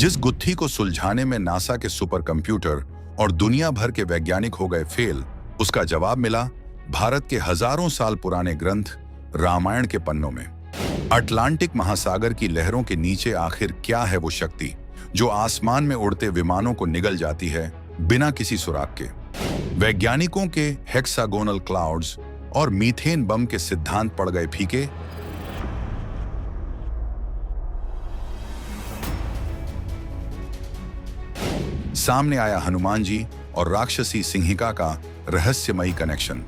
जिस गुत्थी को सुलझाने में नासा के सुपर कंप्यूटर और दुनिया भर के वैज्ञानिक हो गए फेल, उसका जवाब मिला भारत के हजारों साल पुराने ग्रंथ रामायण के पन्नों में। अटलांटिक महासागर की लहरों के नीचे आखिर क्या है वो शक्ति जो आसमान में उड़ते विमानों को निगल जाती है बिना किसी सुराग के। वैज्ञानिकों के हेक्सागोनल क्लाउड्स और मीथेन बम के सिद्धांत पड़ गए फीके। सामने आया हनुमान जी और राक्षसी सिंहिका का रहस्यमयी कनेक्शन।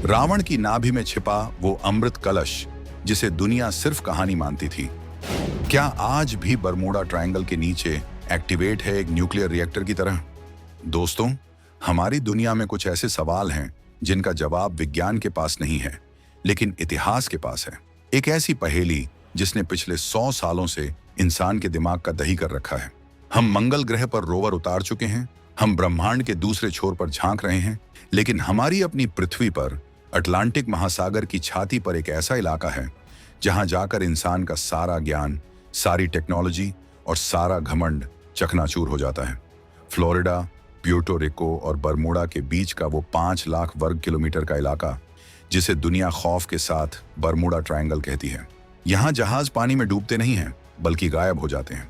रावण की नाभि में छिपा वो अमृत कलश जिसे दुनिया सिर्फ कहानी मानती थी, क्या आज भी बरमूडा ट्रायंगल के नीचे एक्टिवेट है एक न्यूक्लियर रिएक्टर की तरह? दोस्तों, हमारी दुनिया में कुछ ऐसे सवाल हैं जिनका जवाब विज्ञान के पास नहीं है, लेकिन इतिहास के पास है। एक ऐसी पहेली जिसने पिछले 100 सालों से इंसान के दिमाग का दही कर रखा है। हम मंगल ग्रह पर रोवर उतार चुके हैं, हम ब्रह्मांड के दूसरे छोर पर झांक रहे हैं, लेकिन हमारी अपनी पृथ्वी पर अटलांटिक महासागर की छाती पर एक ऐसा इलाका है जहां जाकर इंसान का सारा ज्ञान, सारी टेक्नोलॉजी और सारा घमंड चकनाचूर हो जाता है। फ्लोरिडा, प्यूर्टो रिको और बरमूडा के बीच का वो 5 लाख वर्ग किलोमीटर का इलाका जिसे दुनिया खौफ के साथ बरमूडा ट्रायंगल कहती है। यहाँ जहाज पानी में डूबते नहीं हैं बल्कि गायब हो जाते हैं।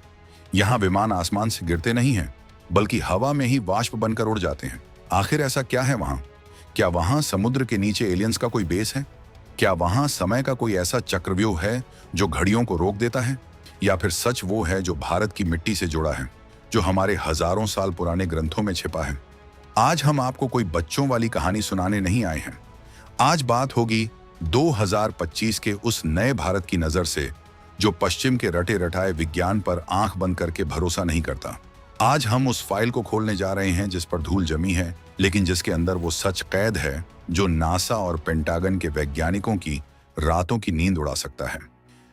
यहाँ विमान आसमान से गिरते नहीं हैं बल्कि हवा में ही वाष्प बनकर उड़ जाते हैं। आखिर ऐसा क्या है वहाँ? क्या वहाँ समुद्र के नीचे एलियंस का कोई बेस है? क्या वहाँ समय का कोई ऐसा चक्रव्यूह है जो घड़ियों को रोक देता है? या फिर सच वो है जो भारत की मिट्टी से जुड़ा है, जो हमारे हजारों साल पुराने ग्रंथों में छिपा है? आज हम आपको कोई बच्चों वाली कहानी सुनाने नहीं आए हैं। आज बात होगी 2025 के उस नए भारत की नजर से जो पश्चिम के रटे रटाए विज्ञान पर आंख बंद करके भरोसा नहीं करता। आज हम उस फाइल को खोलने जा रहे हैं जिस पर धूल जमी है, लेकिन जिसके अंदर वो सच कैद है जो नासा और पेंटागन के वैज्ञानिकों की रातों की नींद उड़ा सकता है।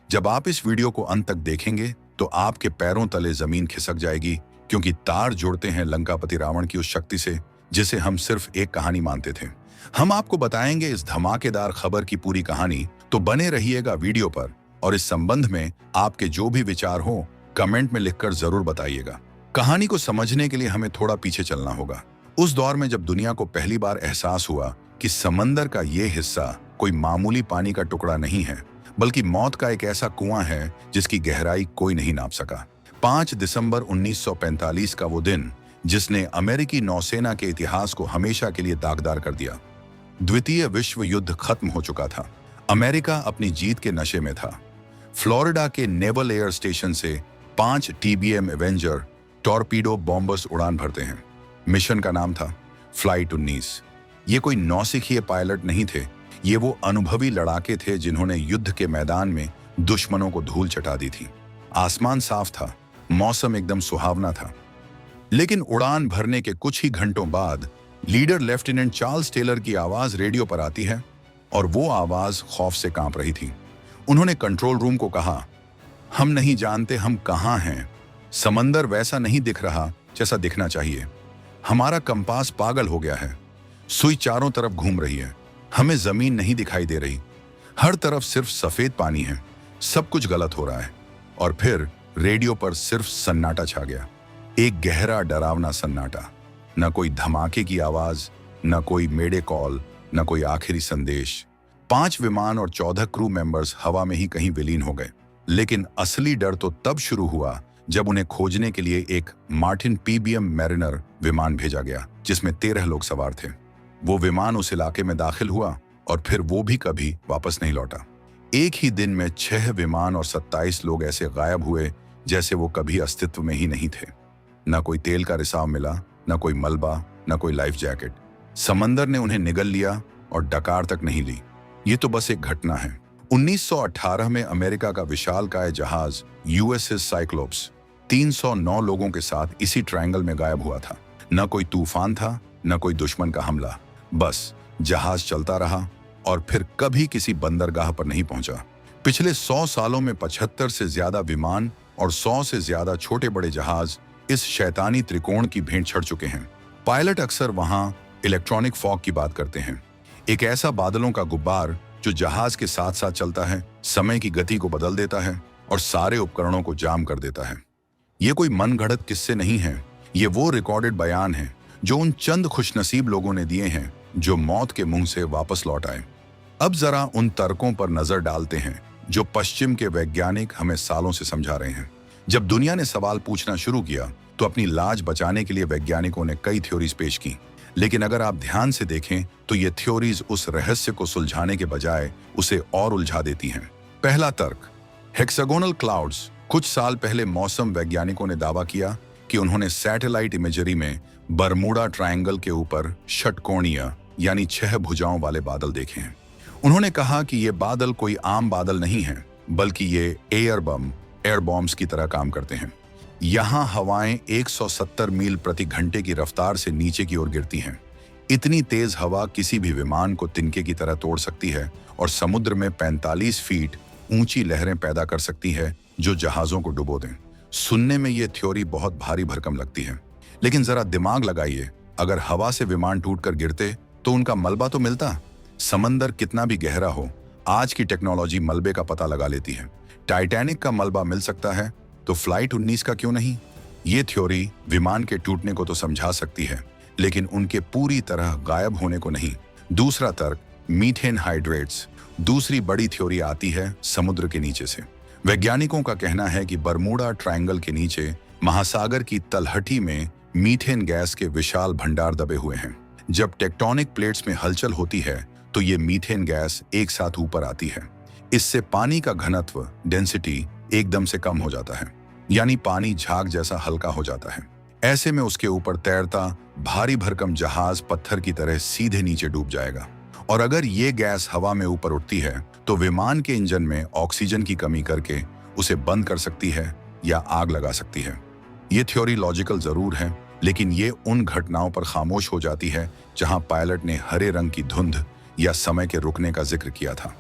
जब आप इस वीडियो को अंत तक देखेंगे तो आपके पैरों तले जमीन खिसक जाएगी, क्योंकि तार जुड़ते हैं लंकापति रावण की उस शक्ति से जिसे हम सिर्फ एक कहानी मानते थे। हम आपको बताएंगे इस धमाकेदार खबर की पूरी कहानी, तो बने रहिएगा वीडियो पर। और इस संबंध में आपके जो भी विचार हो कमेंट में लिखकर जरूर बताइएगा। कहानी को समझने के लिए हमें थोड़ा पीछे चलना होगा, उस दौर में जब दुनिया को पहली बार एहसास हुआ कि समंदर का ये हिस्सा कोई मामूली पानी का टुकड़ा नहीं है, बल्कि मौत का एक ऐसा कुआं है जिसकी गहराई कोई नहीं नाप सका। 5 दिसंबर 1945 का वो दिन जिसने अमेरिकी नौसेना के इतिहास को हमेशा के लिए दागदार कर दिया। द्वितीय विश्व युद्ध खत्म हो चुका था। अमेरिका अपनी जीत के नशे में था। फ्लोरिडा के नेवल एयर स्टेशन से 5 TBM एवेंजर टॉर्पीडो बॉम्बर्स उड़ान भरते हैं। मिशन का नाम था फ्लाइट 19। ये कोई नौसिखिए पायलट नहीं थे, ये वो अनुभवी लड़ाके थे जिन्होंने युद्ध के मैदान में दुश्मनों को धूल चटा दी थी। आसमान साफ था, मौसम एकदम सुहावना था, लेकिन उड़ान भरने के कुछ ही घंटों बाद लीडर लेफ्टिनेंट चार्ल्स टेलर की आवाज रेडियो पर आती है, और वो आवाज खौफ से कांप रही थी। उन्होंने कंट्रोल रूम को कहा, हम नहीं जानते हम कहाँ हैं। समंदर वैसा नहीं दिख रहा जैसा दिखना चाहिए। हमारा कंपास पागल हो गया है। सुई चारों तरफ घूम रही है, हमें जमीन नहीं दिखाई दे रही। हर तरफ सिर्फ सफेद पानी है, सब कुछ गलत हो रहा है। और फिर रेडियो पर सिर्फ सन्नाटा छा गया, एक गहरा डरावना सन्नाटा। न कोई धमाके की आवाज, न कोई मेडे कॉल, न कोई आखिरी संदेश। 5 विमान और 14 क्रू मेंबर्स हवा में ही कहीं विलीन हो गए। लेकिन असली डर तो तब शुरू हुआ जब उन्हें खोजने के लिए एक मार्टिन PBM मैरिनर विमान भेजा गया जिसमें 13 लोग सवार थे। वो विमान उस इलाके में दाखिल हुआ और फिर वो भी कभी वापस नहीं लौटा। एक ही दिन में 6 विमान और 27 लोग ऐसे गायब हुए जैसे वो कभी अस्तित्व में ही नहीं थे। न कोई तेल का रिसाव मिला, न कोई मलबा, न कोई लाइफ जैकेट। समंदर ने उन्हें निगल लिया और डकार तक नहीं ली। ये तो बस एक घटना है। 1918 में अमेरिका का विशालकाय जहाज USS साइक्लोप्स 309 लोगों के साथ इसी ट्रायंगल में गायब हुआ था। न कोई तूफान था, न कोई दुश्मन का हमला, बस जहाज चलता रहा और फिर कभी किसी बंदरगाह पर नहीं पहुंचा। पिछले 100 सालों में 75 से ज्यादा विमान और 100 से ज्यादा छोटे बड़े जहाज इस शैतानी त्रिकोण की भेंट चढ़ चुके हैं। पायलट अक्सर वहां इलेक्ट्रॉनिक फॉग की बात करते हैं, एक ऐसा बादलों का गुब्बार जो जहाज के साथ साथ चलता है, समय की गति को बदल देता है और सारे उपकरणों को जाम कर देता है। ये कोई मनगढ़ंत किस्से नहीं हैं, ये वो रिकॉर्डेड बयान हैं जो उन चंद खुशनसीब लोगों ने दिए हैं जो मौत के मुंह से वापस लौट आए। अब जरा उन तर्कों पर नजर डालते हैं जो पश्चिम के वैज्ञानिक हमें सालों से समझा रहे हैं। जब दुनिया ने सवाल पूछना शुरू किया तो अपनी लाज बचाने के लिए वैज्ञानिकों ने कई थ्योरीज पेश की, लेकिन अगर आप ध्यान से देखें तो ये थ्योरीज उस रहस्य को सुलझाने के बजाय उसे और उलझा देती हैं। पहला तर्क, हेक्सागोनल क्लाउड्स। कुछ साल पहले मौसम वैज्ञानिकों ने दावा किया कि उन्होंने सैटेलाइट इमेजरी में बरमूडा ट्रायंगल के ऊपर षटकोणीय यानी 6 भुजाओं वाले बादल देखे हैं। उन्होंने कहा कि ये बादल कोई आम बादल नहीं है, बल्कि ये एयर बॉम्ब्स की तरह काम करते हैं। यहाँ हवाएं 170 मील प्रति घंटे की रफ्तार से नीचे की ओर गिरती हैं। इतनी तेज हवा किसी भी विमान को तिनके की तरह तोड़ सकती है और समुद्र में 45 फीट ऊंची लहरें पैदा कर सकती है जो जहाजों को डुबो दें। सुनने में ये थ्योरी बहुत भारी भरकम लगती है, लेकिन जरा दिमाग लगाइए, अगर हवा से विमान टूटकर गिरते तो उनका मलबा तो मिलता। समंदर कितना भी गहरा हो, आज की टेक्नोलॉजी मलबे का पता लगा लेती है। टाइटैनिक का मलबा मिल सकता है तो फ्लाइट 19 का क्यों नहीं? ये थ्योरी विमान के टूटने को तो समझा सकती है, लेकिन उनके पूरी तरह गायब होने को नहीं। दूसरा तर्क, मीथेन हाइड्रेट्स। दूसरी बड़ी थ्योरी आती है समुद्र के नीचे से। वैज्ञानिकों का कहना है कि बरमूडा ट्रायंगल के नीचे महासागर की तलहटी में मीथेन गैस के विशाल भंडार दबे हुए हैं। जब टेक्टोनिक प्लेट्स में हलचल होती है तो ये मीथेन गैस एक साथ ऊपर आती है। इससे पानी का घनत्व, डेंसिटी, एकदम से कम हो जाता है, यानी पानी झाग जैसा हल्का हो जाता है। ऐसे में उसके ऊपर तैरता भारी भरकम जहाज पत्थर की तरह सीधे नीचे डूब जाएगा। और अगर ये गैस हवा में ऊपर उठती है तो विमान के इंजन में ऑक्सीजन की कमी करके उसे बंद कर सकती है या आग लगा सकती है। ये थ्योरी लॉजिकल जरूर है, लेकिन ये उन घटनाओं पर खामोश हो जाती है जहां पायलट ने हरे रंग की धुंध या समय के रुकने का जिक्र किया था।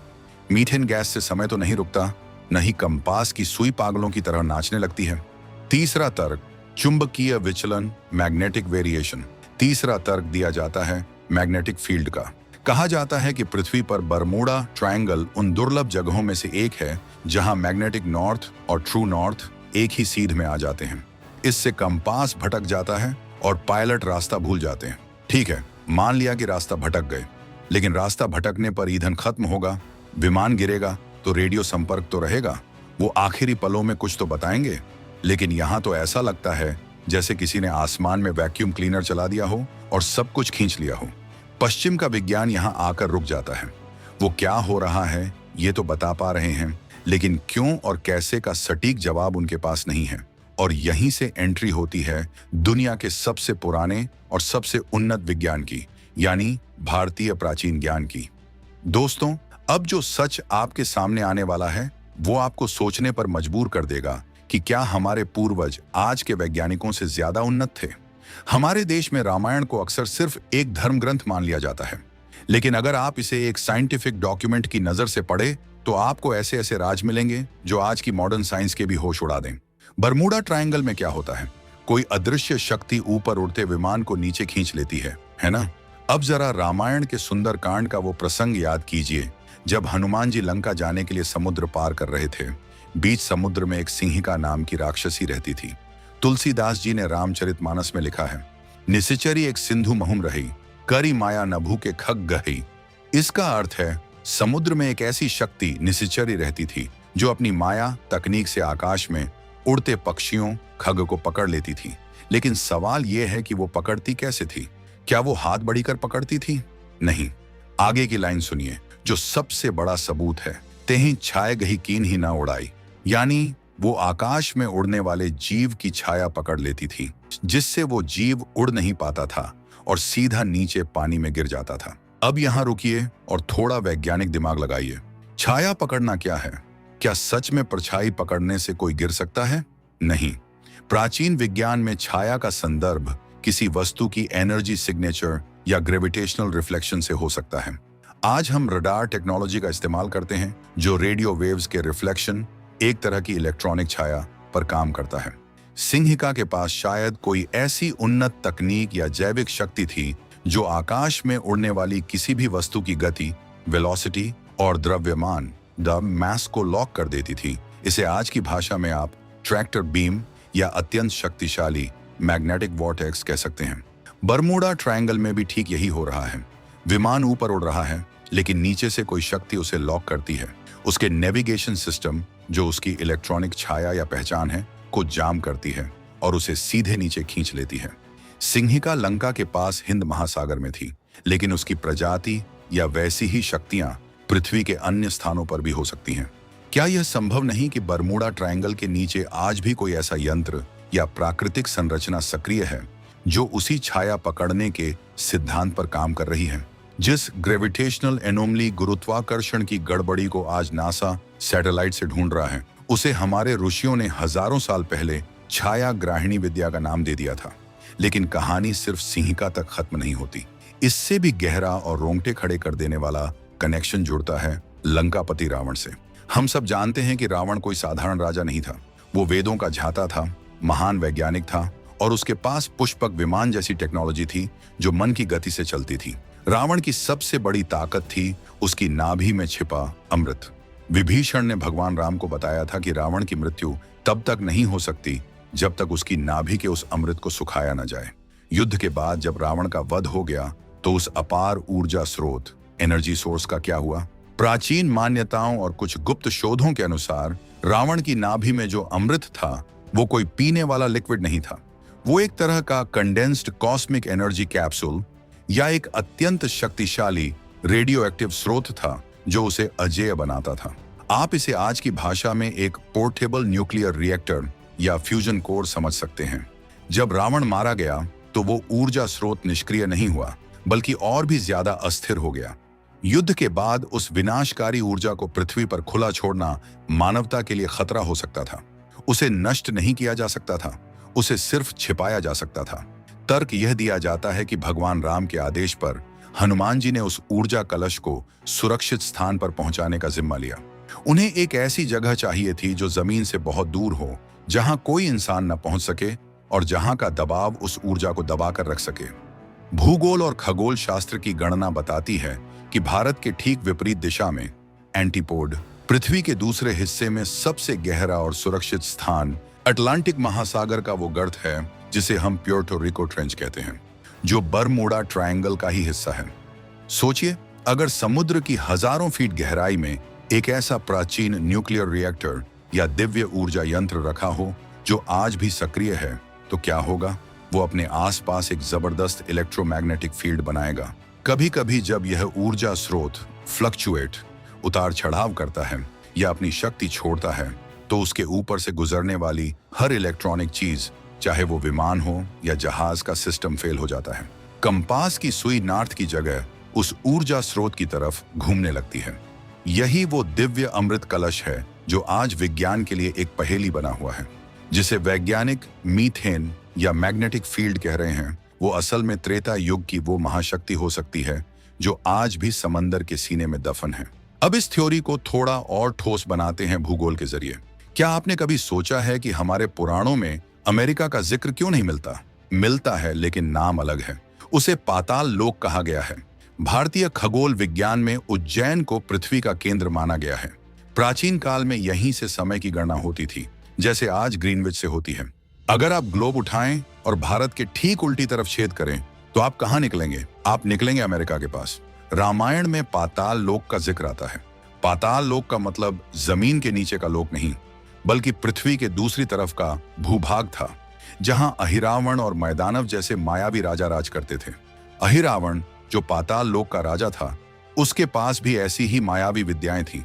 मीथेन गैस से समय तो नहीं रुकता, न ही कंपास की सुई पागलों की तरह नाचने लगती है। तीसरा तर्क, चुंबकीय विचलन, मैग्नेटिक वेरिएशन। तीसरा तर्क दिया जाता है मैग्नेटिक फील्ड का। कहा जाता है कि पृथ्वी पर बरमूडा ट्रायंगल उन दुर्लभ जगहों में से एक है जहां मैग्नेटिक नॉर्थ और ट्रू नॉर्थ एक ही सीध में आ जाते हैं। इससे कंपास भटक जाता है और पायलट रास्ता भूल जाते हैं। ठीक है, मान लिया कि रास्ता भटक गए, लेकिन रास्ता भटकने पर ईंधन खत्म होगा, विमान गिरेगा तो रेडियो संपर्क तो रहेगा। वो आखिरी पलों में कुछ तो बताएंगे, लेकिन यहाँ तो ऐसा लगता है जैसे किसी ने आसमान में वैक्यूम क्लीनर चला दिया हो और सब कुछ खींच लिया हो। पश्चिम का विज्ञान यहाँ आकर रुक जाता है। वो क्या हो रहा है ये तो बता पा रहे हैं, लेकिन क्यों और कैसे का सटीक जवाब उनके पास नहीं है। और यहीं से एंट्री होती है दुनिया के सबसे पुराने और सबसे उन्नत विज्ञान की, यानी भारतीय प्राचीन ज्ञान की। दोस्तों, अब जो सच आपके सामने आने वाला है वो आपको सोचने पर मजबूर कर देगा कि क्या हमारे पूर्वज आज के वैज्ञानिकों से ज्यादा उन्नत थे। हमारे देश में रामायण को अक्सर सिर्फ एक धर्म ग्रंथ मान लिया जाता है, लेकिन अगर आप इसे एक साइंटिफिक डॉक्यूमेंट की नजर से पढ़े तो आपको ऐसे ऐसे राज मिलेंगे जो आज की मॉडर्न साइंस के भी होश उड़ा दें। बरमूडा ट्रायंगल में क्या होता है? कोई अदृश्य शक्ति ऊपर उड़ते विमान को नीचे खींच लेती है ना? अब जरा रामायण के सुंदर कांड का वो प्रसंग याद कीजिए जब हनुमान जी लंका जाने के लिए समुद्र पार कर रहे थे। बीच समुद्र में एक सिंहिका नाम की राक्षसी रहती थी। तुलसीदास जी ने रामचरितमानस में लिखा है, निशिचरी एक सिंधु महुम रही, करी माया नभू के खग गही। इसका अर्थ है समुद्र में एक ऐसी शक्ति निशिचरी रहती थी जो अपनी माया तकनीक से आकाश में उड़ते पक्षियों खग को पकड़ लेती थी। लेकिन सवाल यह है कि वो पकड़ती कैसे थी? क्या वो हाथ बढ़ीकर पकड़ती थी? नहीं। आगे की लाइन सुनिए जो सबसे बड़ा सबूत है, तेहीं छाए गही कीन ही ना उड़ाई, यानी वो आकाश में उड़ने वाले जीव की छाया पकड़ लेती थी, जिससे वो जीव उड़ नहीं पाता था और सीधा नीचे पानी में गिर जाता था। अब यहाँ रुकिए और थोड़ा वैज्ञानिक दिमाग लगाइए। छाया पकड़ना क्या है? क्या सच में परछाई पकड़ने से कोई गिर सकता है? नहीं। प्राचीन विज्ञान में छाया का संदर्भ किसी वस्तु की एनर्जी सिग्नेचर या ग्रेविटेशनल रिफ्लेक्शन से हो सकता है। आज हम रडार टेक्नोलॉजी का इस्तेमाल करते हैं जो रेडियो वेव्स के रिफ्लेक्शन, एक तरह की इलेक्ट्रॉनिक छाया पर काम करता है। सिंहिका के पास शायद कोई ऐसी उन्नत तकनीक या जैविक शक्ति थी जो आकाश में उड़ने वाली किसी भी वस्तु की गति, वेलोसिटी और द्रव्यमान, द मास को लॉक कर देती थी। इसे आज की भाषा में आप ट्रैक्टर बीम या अत्यंत शक्तिशाली मैग्नेटिक वॉर्टेक्स कह सकते हैं। बरमूडा ट्रायंगल में भी ठीक यही हो रहा है। विमान ऊपर उड़ रहा है, लेकिन नीचे से कोई शक्ति उसे लॉक करती है। उसके नेविगेशन सिस्टम, जो उसकी इलेक्ट्रॉनिक छाया या पहचान है, को जाम करती है और उसे सीधे नीचे खींच लेती है। सिंहिका लंका के पास हिंद महासागर में थी, लेकिन उसकी प्रजाति या वैसी ही शक्तियां पृथ्वी के अन्य स्थानों पर भी हो सकती हैं। क्या यह संभव नहीं कि बरमूडा ट्रायंगल के नीचे आज भी कोई ऐसा यंत्र या प्राकृतिक संरचना सक्रिय है जो उसी छाया पकड़ने के सिद्धांत पर काम कर रही है? जिस ग्रेविटेशनल एनोमली, गुरुत्वाकर्षण की गड़बड़ी को आज नासा सैटेलाइट से ढूंढ रहा है, उसे हमारे ऋषियों ने हजारों साल पहले छाया ग्राहिणी विद्या का नाम दे दिया था। लेकिन कहानी सिर्फ सिंहिका तक खत्म नहीं होती। इससे भी गहरा और रोंगटे खड़े कर देने वाला कनेक्शन जुड़ता है लंकापति रावण से। हम सब जानते हैं कि रावण कोई साधारण राजा नहीं था। वो वेदों का झाता था, महान वैज्ञानिक था और उसके पास पुष्पक विमान जैसी टेक्नोलॉजी थी जो मन की गति से चलती थी। रावण की सबसे बड़ी ताकत थी उसकी नाभि में छिपा अमृत। विभीषण ने भगवान राम को बताया था कि रावण की मृत्यु तब तक नहीं हो सकती जब तक उसकी नाभि के उस अमृत को सुखाया न जाए। युद्ध के बाद जब रावण का वध हो गया तो उस अपार ऊर्जा स्रोत, एनर्जी सोर्स का क्या हुआ? प्राचीन मान्यताओं और कुछ गुप्त शोधों के अनुसार रावण की नाभि में जो अमृत था वो कोई पीने वाला लिक्विड नहीं था। वो एक तरह का कंडेंस्ड कॉस्मिक एनर्जी कैप्सूल या एक अत्यंत शक्तिशाली रेडियो एक्टिव स्रोत था जो उसे अजेय बनाता था। आप इसे आज की भाषा में एक पोर्टेबल न्यूक्लियर रिएक्टर या फ्यूजन कोर समझ सकते हैं। जब रावण मारा गया तो वो ऊर्जा स्रोत निष्क्रिय नहीं हुआ, बल्कि और भी ज्यादा अस्थिर हो गया। युद्ध के बाद उस विनाशकारी ऊर्जा को पृथ्वी पर खुला छोड़ना मानवता के लिए खतरा हो सकता था। उसे नष्ट नहीं किया जा सकता था, उसे सिर्फ छिपाया जा सकता था। तर्क यह दिया जाता है कि भगवान राम के आदेश पर हनुमान जी ने उस ऊर्जा कलश को सुरक्षित स्थान पर पहुंचाने का जिम्मा लिया। उन्हें एक ऐसी जगह चाहिए थी जो जमीन से बहुत दूर हो, जहां कोई इंसान न पहुंच सके और जहां का दबाव उस ऊर्जा को दबाकर रख सके। भूगोल और खगोल शास्त्र की गणना बताती है कि भारत के ठीक विपरीत दिशा में एंटीपोड, पृथ्वी के दूसरे हिस्से में सबसे गहरा और सुरक्षित स्थान अटलांटिक महासागर का वो गर्त है जिसे हम प्योर्टो रिको ट्रेंच कहते हैं, जो बरमूडा ट्रायंगल का ही हिस्सा है। सोचिए, अगर समुद्र की हजारों फीट गहराई में एक ऐसा प्राचीन न्यूक्लियर रिएक्टर या दिव्य ऊर्जा यंत्र रखा हो जो आज भी सक्रिय है, तो क्या होगा? वो अपने आसपास एक जबरदस्त इलेक्ट्रोमैग्नेटिक फील्ड बनाएगा। कभी कभी जब यह ऊर्जा स्रोत फ्लक्चुएट, उतार चढ़ाव करता है या अपनी शक्ति छोड़ता है, तो उसके ऊपर से गुजरने वाली हर इलेक्ट्रॉनिक चीज, चाहे वो विमान हो या जहाज का सिस्टम, फेल हो जाता है। कंपास की सुई नॉर्थ की जगह उस ऊर्जा स्रोत की तरफ घूमने लगती है। यही वो दिव्य अमृत कलश है जो आज विज्ञान के लिए एक पहेली बना हुआ है। जिसे वैज्ञानिक मीथेन या मैग्नेटिक फील्ड कह रहे हैं, वो असल में त्रेता युग की वो महाशक्ति हो सकती है जो आज भी समंदर के सीने में दफन है। अब इस थ्योरी को थोड़ा और ठोस बनाते हैं भूगोल के जरिए। क्या आपने कभी सोचा है कि हमारे पुराणों में अमेरिका का जिक्र क्यों नहीं मिलता? मिलता है, लेकिन नाम अलग है। उसे पाताल लोक कहा गया है। भारतीय खगोल विज्ञान में उज्जैन को पृथ्वी का केंद्र माना गया है। प्राचीन काल में यहीं से समय की गणना होती थी, जैसे आज ग्रीनविच से होती है। अगर आप ग्लोब उठाएं और भारत के ठीक उल्टी तरफ छेद करें तो आप कहां निकलेंगे? आप निकलेंगे अमेरिका के पास। रामायण में पाताल लोक का जिक्र आता है। पाताल लोक का मतलब जमीन के नीचे का लोक नहीं, बल्कि पृथ्वी के दूसरी तरफ का भूभाग था, जहां अहिरावण और मैदानव जैसे मायावी राजा राज करते थे। अहिरावण, जो पाताल लोक का राजा था, उसके पास भी ऐसी ही मायावी विद्याएं थीं।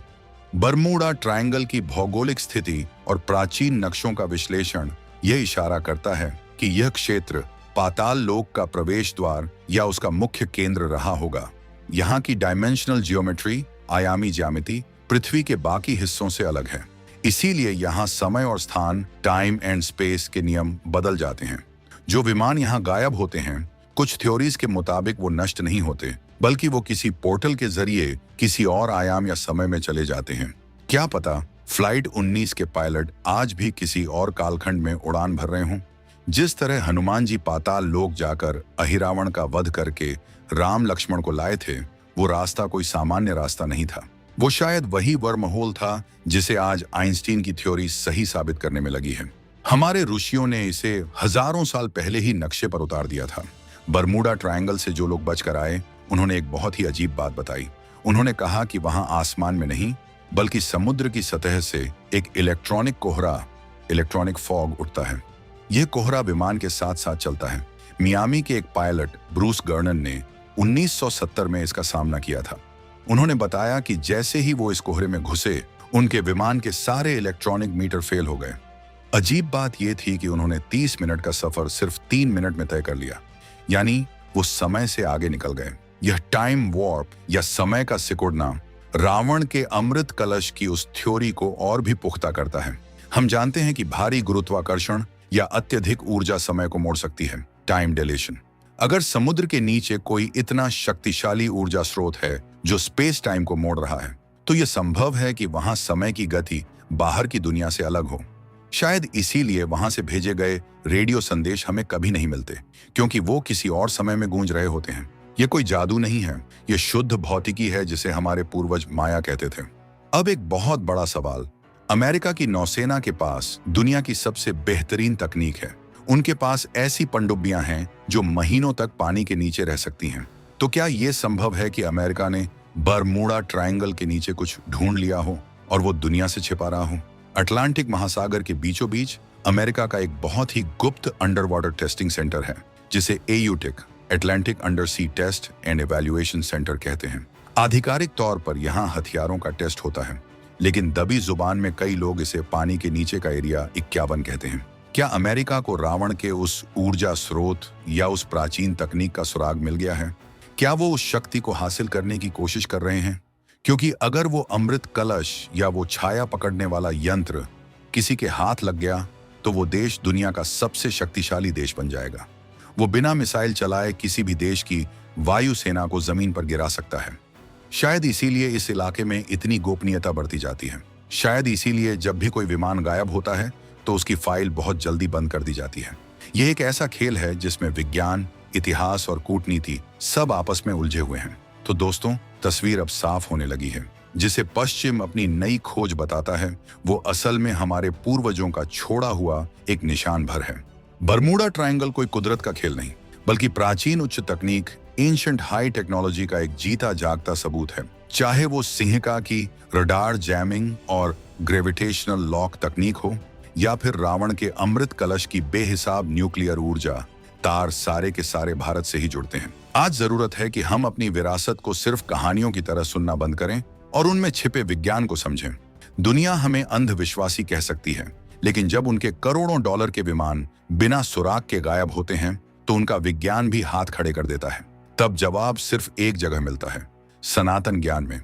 बरमूडा ट्रायंगल की भौगोलिक स्थिति और प्राचीन नक्शों का विश्लेषण यह इशारा करता है कि यह क्षेत्र पाताल लोक का प्रवेश द्वार या उसका मुख्य केंद्र रहा होगा। यहाँ की डायमेंशनल जियोमेट्री, आयामी ज्यामिति, पृथ्वी के बाकी हिस्सों से अलग है। इसीलिए यहाँ समय और स्थान, टाइम एंड स्पेस के नियम बदल जाते हैं। जो विमान यहाँ गायब होते हैं, कुछ थ्योरीज के मुताबिक वो नष्ट नहीं होते, बल्कि वो किसी पोर्टल के जरिए किसी और आयाम या समय में चले जाते हैं। क्या पता फ्लाइट 19 के पायलट आज भी किसी और कालखंड में उड़ान भर रहे हों। जिस तरह हनुमान जी पाताल लोक जाकर अहिरावण का वध करके राम लक्ष्मण को लाए थे, वो रास्ता कोई सामान्य रास्ता नहीं था। वो शायद वही वर्महोल था जिसे आज आइंस्टीन की थ्योरी सही साबित करने में लगी है। हमारे ऋषियों ने इसे हजारों साल पहले ही नक्शे पर उतार दिया था। बरमूडा ट्रायंगल से जो लोग बचकर आए, उन्होंने एक बहुत ही अजीब बात बताई। उन्होंने कहा कि वहां आसमान में नहीं, बल्कि समुद्र की सतह से एक इलेक्ट्रॉनिक कोहरा, इलेक्ट्रॉनिक फॉग उठता है। यह कोहरा विमान के साथ साथ चलता है। मियामी के एक पायलट ब्रूस गर्नन ने 1970 में इसका सामना किया था। उन्होंने बताया कि जैसे ही वो इस कोहरे में घुसे, उनके विमान के सारे इलेक्ट्रॉनिक मीटर फेल हो गए। अजीब बात यह थी कि उन्होंने 30 मिनट का सफर सिर्फ 3 मिनट में तय कर लिया, यानी वो समय से आगे निकल गए। यह टाइम वॉर्प या समय का सिकुड़ना रावण के अमृत कलश की उस थ्योरी को और भी पुख्ता करता है। हम जानते हैं कि भारी गुरुत्वाकर्षण या अत्यधिक ऊर्जा समय को मोड़ सकती है, टाइम डिलेशन। अगर समुद्र के नीचे कोई इतना शक्तिशाली ऊर्जा स्रोत है जो स्पेस टाइम को मोड़ रहा है, तो यह संभव है कि वहां समय की गति बाहर की दुनिया से अलग हो। शायद इसीलिए वहां से भेजे गए रेडियो संदेश हमें कभी नहीं मिलते, क्योंकि वो किसी और समय में गूंज रहे होते हैं। यह कोई जादू नहीं है, यह शुद्ध भौतिकी है, जिसे हमारे पूर्वज माया कहते थे। अब एक बहुत बड़ा सवाल, अमेरिका की नौसेना के पास दुनिया की सबसे बेहतरीन तकनीक है। उनके पास ऐसी पनडुब्बियां हैं जो महीनों तक पानी के नीचे रह सकती हैं। तो क्या यह संभव है कि अमेरिका ने बरमूडा ट्रायंगल के नीचे कुछ ढूंढ लिया हो और वो दुनिया से छिपा रहा हो? अटलांटिक महासागर के बीचों बीच अमेरिका का एक बहुत ही गुप्त अंडर वाटर टेस्टिंग सेंटर है, जिसे AUTEC, Atlantic under sea test and evaluation centre कहते हैं। आधिकारिक तौर पर यहाँ हथियारों का टेस्ट होता है, लेकिन दबी जुबान में कई लोग इसे पानी के नीचे का एरिया 51 कहते हैं। क्या अमेरिका को रावण के उस ऊर्जा स्रोत या उस प्राचीन तकनीक का सुराग मिल गया है? क्या वो उस शक्ति को हासिल करने की कोशिश कर रहे हैं? क्योंकि अगर वो अमृत कलश या वो छाया पकड़ने वाला यंत्र किसी के हाथ लग गया, तो वो देश दुनिया का सबसे शक्तिशाली देश बन जाएगा। वो बिना मिसाइल चलाए किसी भी देश की वायुसेना को जमीन पर गिरा सकता है। शायद इसीलिए इस इलाके में इतनी गोपनीयता बढ़ती जाती है। शायद इसीलिए जब भी कोई विमान गायब होता है, तो उसकी फाइल बहुत जल्दी बंद कर दी जाती है। यह एक ऐसा खेल है जिसमें विज्ञान, इतिहास और कूटनीति सब आपस में उलझे हुए हैं। तो दोस्तों, तस्वीर अब साफ होने लगी है। जिसे पश्चिम अपनी नई खोज बताता है, वो असल में हमारे पूर्वजों का छोड़ा हुआ एक निशान भर है। बरमूडा ट्रायंगल कोई कुदरत का खेल नहीं, बल्कि प्राचीन उच्च तकनीक, एंशिएंट हाई टेक्नोलॉजी का एक जीता जागता सबूत है। चाहे वो सिंहिका की रडार जैमिंग और ग्रेविटेशनल लॉक तकनीक हो, या फिर रावण के अमृत कलश की बेहिसाब न्यूक्लियर ऊर्जा, तार सारे के सारे भारत से ही जुड़ते हैं। आज जरूरत है कि हम अपनी विरासत को सिर्फ कहानियों की तरह सुनना बंद करें और उनमें छिपे विज्ञान को समझें। दुनिया हमें अंधविश्वासी कह सकती है, लेकिन जब उनके करोड़ों डॉलर के विमान बिना सुराग के गायब होते हैं, तो उनका विज्ञान भी हाथ खड़े कर देता है। तब जवाब सिर्फ एक जगह मिलता है, सनातन ज्ञान में।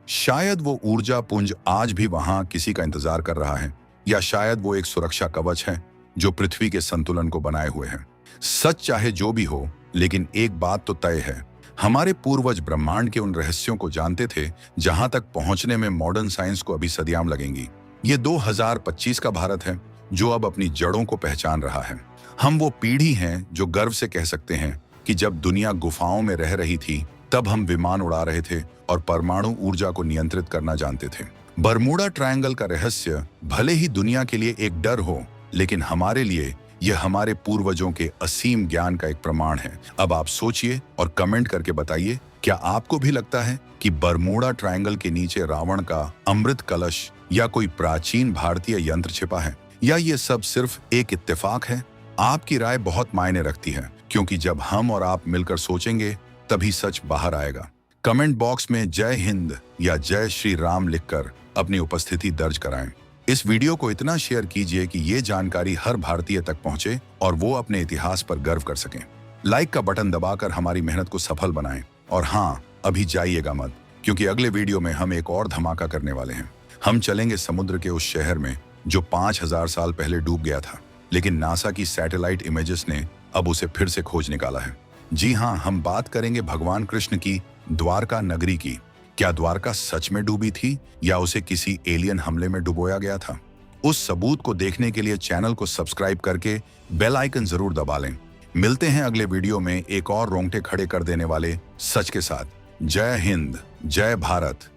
शायद वो ऊर्जा पुंज आज भी वहां किसी का इंतजार कर रहा है, या शायद वो एक सुरक्षा कवच है जो पृथ्वी के संतुलन को बनाए हुए है। सच चाहे जो भी हो, लेकिन एक बात तो तय है, हमारे पूर्वज ब्रह्मांड के उन रहस्यों को जानते थे जहां तक पहुंचने में मॉडर्न साइंस को अभी सदियां लगेंगी। ये 2025 का भारत है जो अब अपनी जड़ों को पहचान रहा है। हम वो पीढ़ी हैं जो गर्व से कह सकते हैं कि जब दुनिया गुफाओं में रह रही थी, तब हम विमान उड़ा रहे थे और परमाणु ऊर्जा को नियंत्रित करना जानते थे। बरमूडा ट्रायंगल का रहस्य भले ही दुनिया के लिए एक डर हो, लेकिन हमारे लिए यह हमारे पूर्वजों के असीम ज्ञान का एक प्रमाण है। अब आप सोचिए और कमेंट करके बताइए, क्या आपको भी लगता है कि बरमूडा ट्रायंगल के नीचे रावण का अमृत कलश या कोई प्राचीन भारतीय यंत्र छिपा है, या ये सब सिर्फ एक इत्तेफाक है? आपकी राय बहुत मायने रखती है, क्योंकि जब हम और आप मिलकर सोचेंगे, तभी सच बाहर आएगा। कमेंट बॉक्स में जय हिंद या जय श्री राम लिखकर अपनी उपस्थिति दर्ज कराएं। इस वीडियो को इतना शेयर कीजिए कि ये जानकारी हर भारतीय तक पहुंचे और वो अपने इतिहास पर गर्व कर सकें। लाइक का बटन दबाकर हमारी मेहनत को सफल बनाएं। और हाँ, अभी जाइएगा मत, क्योंकि अगले वीडियो में हम एक और धमाका करने वाले हैं। हम चलेंगे समुद्र के उस शहर में जो 5000 साल पहले डूब गया था, लेकिन नासा की सैटेलाइट इमेजेस ने अब उसे फिर से खोज निकाला है। जी हाँ, हम बात करेंगे भगवान कृष्ण की द्वारका नगरी की। क्या द्वारका सच में डूबी थी या उसे किसी एलियन हमले में डुबोया गया था? उस सबूत को देखने के लिए चैनल को सब्सक्राइब करके बेल आइकन जरूर दबा लें। मिलते हैं अगले वीडियो में एक और रोंगटे खड़े कर देने वाले सच के साथ। जय हिंद, जय भारत।